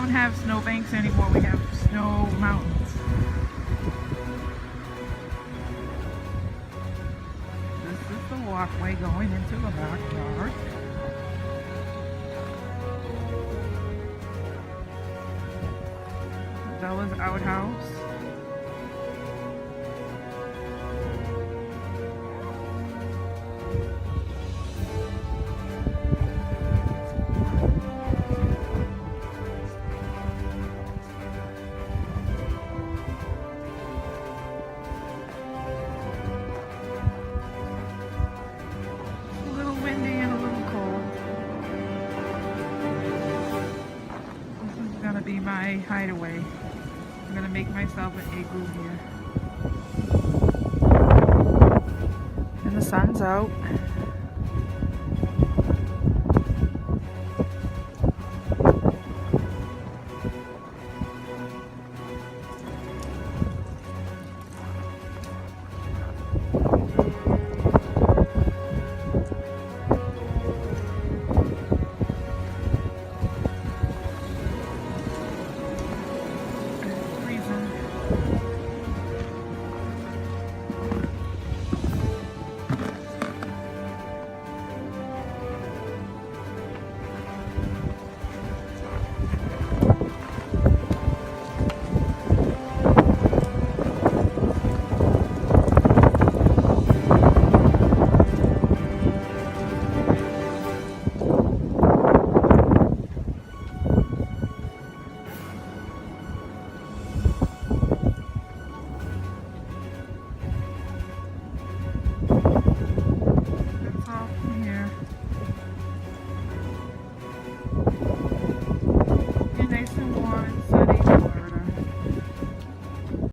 don't have snowbanks anymore. We have snow mountains. This is the walkway going into the backyard. Bella's outhouse. A little windy and a little cold. This is gonna be my hideaway. I'm gonna make myself an igloo here. And the sun's out. That's all from here.